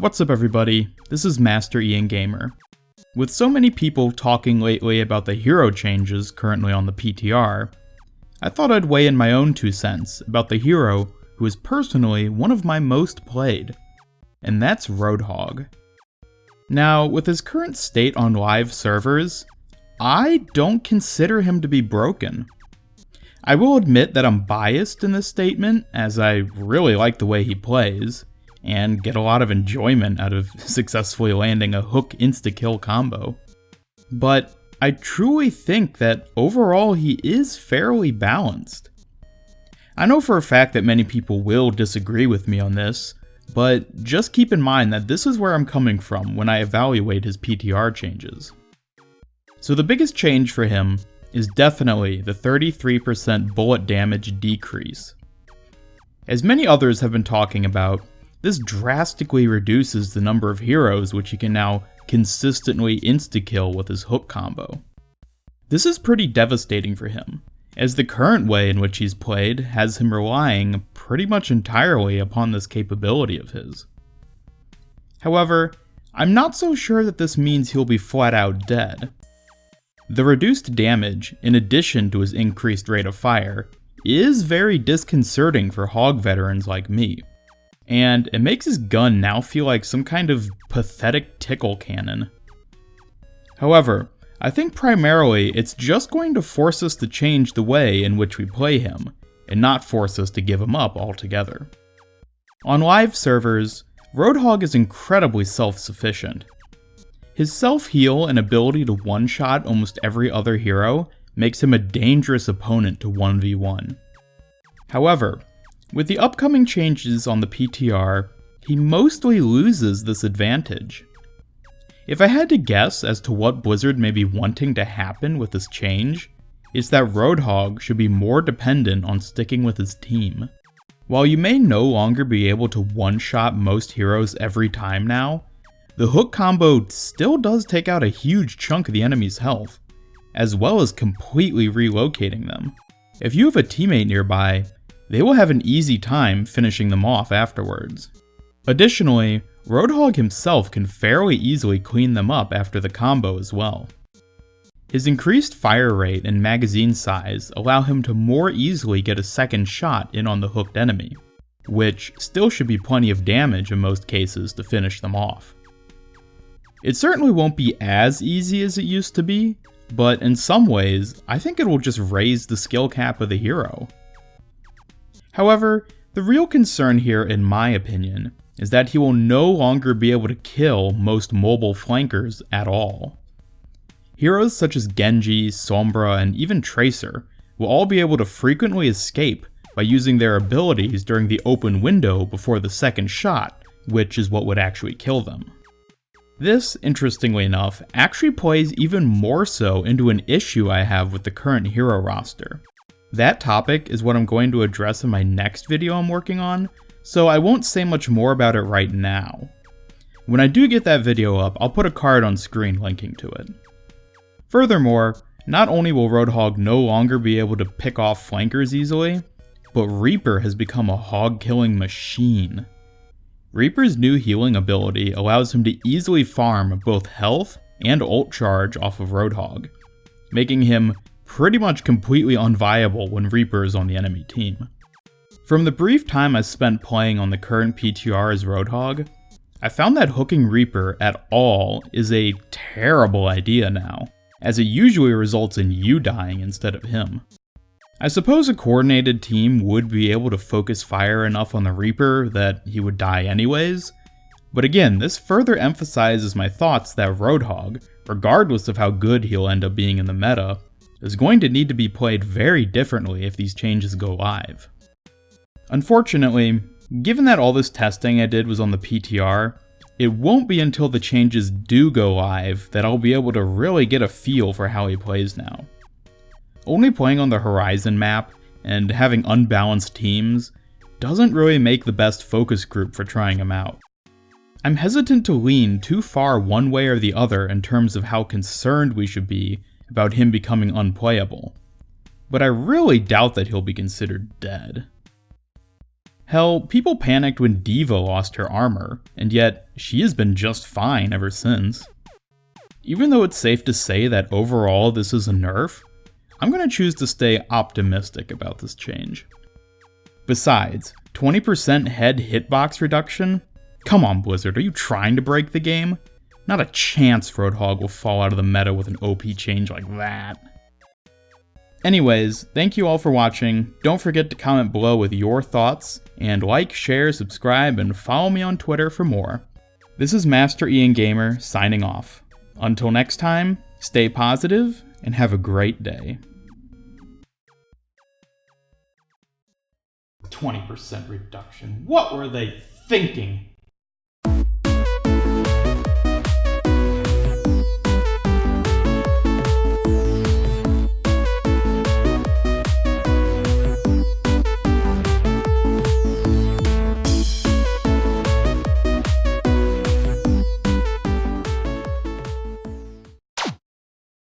What's up everybody, this is Master Ian Gamer. With so many people talking lately about the hero changes currently on the PTR, I thought I'd weigh in my own 2 cents about the hero who is personally one of my most played, and that's Roadhog. Now, with his current state on live servers, I don't consider him to be broken. I will admit that I'm biased in this statement, as I really like the way he plays, and get a lot of enjoyment out of successfully landing a hook insta-kill combo. But I truly think that overall he is fairly balanced. I know for a fact that many people will disagree with me on this, but just keep in mind that this is where I'm coming from when I evaluate his PTR changes. So the biggest change for him is definitely the 33% bullet damage decrease. As many others have been talking about, this drastically reduces the number of heroes which he can now consistently insta-kill with his hook combo. This is pretty devastating for him, as the current way in which he's played has him relying pretty much entirely upon this capability of his. However, I'm not so sure that this means he'll be flat out dead. The reduced damage, in addition to his increased rate of fire, is very disconcerting for Hog veterans like me, and it makes his gun now feel like some kind of pathetic tickle cannon. However, I think primarily it's just going to force us to change the way in which we play him, and not force us to give him up altogether. On live servers, Roadhog is incredibly self-sufficient. His self-heal and ability to one-shot almost every other hero makes him a dangerous opponent to 1v1. However, with the upcoming changes on the PTR, he mostly loses this advantage. If I had to guess as to what Blizzard may be wanting to happen with this change, it's that Roadhog should be more dependent on sticking with his team. While you may no longer be able to one-shot most heroes every time now, the hook combo still does take out a huge chunk of the enemy's health, as well as completely relocating them. If you have a teammate nearby, they will have an easy time finishing them off afterwards. Additionally, Roadhog himself can fairly easily clean them up after the combo as well. His increased fire rate and magazine size allow him to more easily get a second shot in on the hooked enemy, which still should be plenty of damage in most cases to finish them off. It certainly won't be as easy as it used to be, but in some ways, I think it will just raise the skill cap of the hero. However, the real concern here, in my opinion, is that he will no longer be able to kill most mobile flankers at all. Heroes such as Genji, Sombra, and even Tracer will all be able to frequently escape by using their abilities during the open window before the second shot, which is what would actually kill them. This, interestingly enough, actually plays even more so into an issue I have with the current hero roster. That topic is what I'm going to address in my next video I'm working on, so I won't say much more about it right now. When I do get that video up, I'll put a card on screen linking to it. Furthermore, not only will Roadhog no longer be able to pick off flankers easily, but Reaper has become a hog-killing machine. Reaper's new healing ability allows him to easily farm both health and ult charge off of Roadhog, making him pretty much completely unviable when Reaper is on the enemy team. From the brief time I spent playing on the current PTR as Roadhog, I found that hooking Reaper at all is a terrible idea now, as it usually results in you dying instead of him. I suppose a coordinated team would be able to focus fire enough on the Reaper that he would die anyways, but again, this further emphasizes my thoughts that Roadhog, regardless of how good he'll end up being in the meta, is going to need to be played very differently if these changes go live. Unfortunately, given that all this testing I did was on the PTR, it won't be until the changes do go live that I'll be able to really get a feel for how he plays now. Only playing on the Horizon map and having unbalanced teams doesn't really make the best focus group for trying him out. I'm hesitant to lean too far one way or the other in terms of how concerned we should be about him becoming unplayable, but I really doubt that he'll be considered dead. Hell, people panicked when Diva lost her armor, and yet she has been just fine ever since. Even though it's safe to say that overall this is a nerf, I'm going to choose to stay optimistic about this change. Besides, 20% head hitbox reduction? Come on Blizzard, are you trying to break the game? Not a chance Roadhog will fall out of the meta with an OP change like that. Anyways, thank you all for watching. Don't forget to comment below with your thoughts, and like, share, subscribe, and follow me on Twitter for more. This is Master Ian Gamer signing off. Until next time, stay positive and have a great day. 20% reduction. What were they thinking?